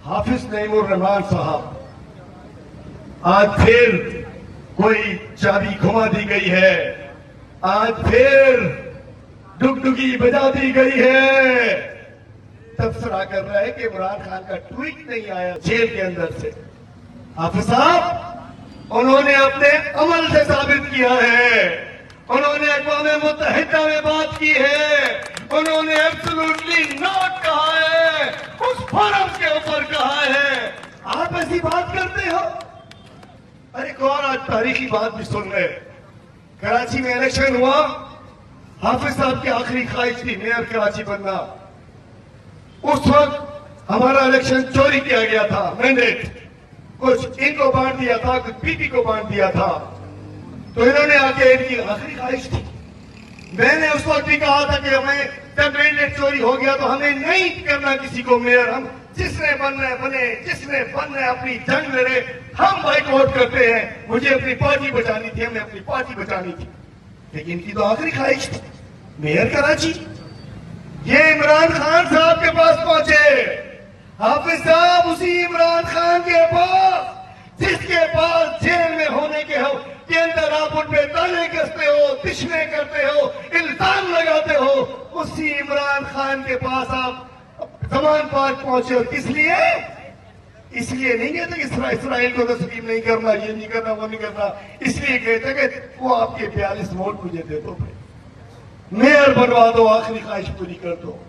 हाफिज नईमुर रहमान साहब, आज फिर कोई चाबी घुमा दी गई है, आज फिर डुगडुगी बजा दी गई है। तबसरा कर रहा है कि इमरान खान का ट्वीट नहीं आया जेल के अंदर से। हाफिज साहब, उन्होंने अपने अमल से साबित किया है, उन्होंने अक़वाम मुत्तहिदा में बात की है, उन्होंने एब्सोल्युटली नॉट कहा है, उस फोरम के ऊपर कहा है। आप ऐसी बात करते हो? अरे कौन आज तारीखी बात भी सुन रहे? कराची में इलेक्शन हुआ, हाफिज साहब की आखिरी ख्वाहिश थी मेयर कराची बनना। उस वक्त हमारा इलेक्शन चोरी किया गया था, मैंडेट कुछ इनको बांट दिया था, कुछ पीपी को बांट दिया था। तो इन्होंने आके इनकी आखिरी ख्वाहिश थी। मैंने उस वक्त भी कहा था कि हमें जब मैंडेट चोरी हो गया तो हमें नहीं करना किसी को मेयर, हम जिसने बनना है बने, जिसने बनना है अपनी जंग लड़े, हम बाइकआउट करते हैं। मुझे अपनी पार्टी बचानी थी, हमें अपनी पार्टी बचानी थी, लेकिन इनकी तो आखिरी ख्वाहिश थी मेयर कराची। ये इमरान खान साहब के पास पहुंचे। हाफिज साहब उसी इमरान खान के पास जिसके पास जेल में होने के अंदर आप उन पे ताने कसते हो, तिश्ने करते हो, इल्जाम लगाते हो, उसी इमरान खान के पास आप जमान पार्क पहुंचे हो। किस लिए? इसलिए नहीं कहते कि इसराइल को तस्लीम नहीं करना, ये नहीं करना, वो नहीं करना। इसलिए कहते कि वो आपके 42 वोट मुझे दे दो, मेयर बनवा दो, आखिरी ख्वाहिश पूरी कर दो।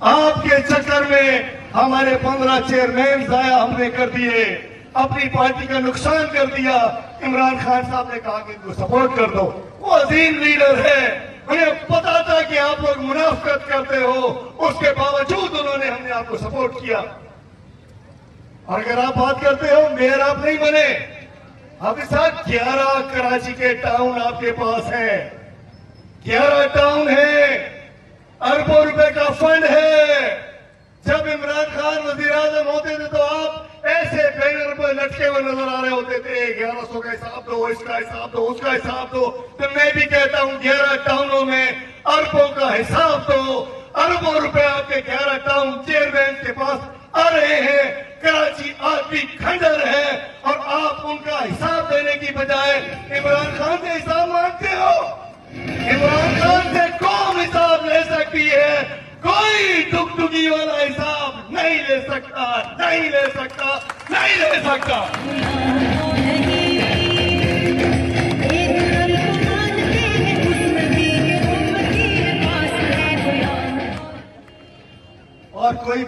आपके चक्कर में हमारे 15 चेयरमैन जाया हमने कर दिए, अपनी पार्टी का नुकसान कर दिया। इमरान खान साहब ने कहा कि इनको सपोर्ट कर दो, वो अजीम लीडर है, उन्हें पता था कि आप लोग मुनाफिकत करते हो, उसके बावजूद उन्होंने हमने आपको सपोर्ट किया। और अगर आप बात करते हो मेयर आप नहीं बने, आपके साथ 11 कराची के टाउन आपके पास है, 11 टाउन है, अरबों रुपए का फंड है। जब इमरान खान वजीर आजम होते थे तो आप ऐसे बैनर पर लटके हुए नजर आ रहे होते थे, 1100 का हिसाब दो, इसका हिसाब दो, उसका हिसाब दो। तो मैं भी कहता हूं 11 टाउनों में अरबों का हिसाब दो। अरबों रुपए आपके 11 टाउन चेयरमैन के पास आ रहे हैं। कराची आज भी खंडर है और आप उनका हिसाब देने की बजाय इमरान खान से हिसाब मांगते हो। इमरान खान से कौन हिसाब ले सकती है? कोई डुगडुगी वाला हिसाब नहीं ले सकता, नहीं ले सकता, नहीं ले सकता। और कोई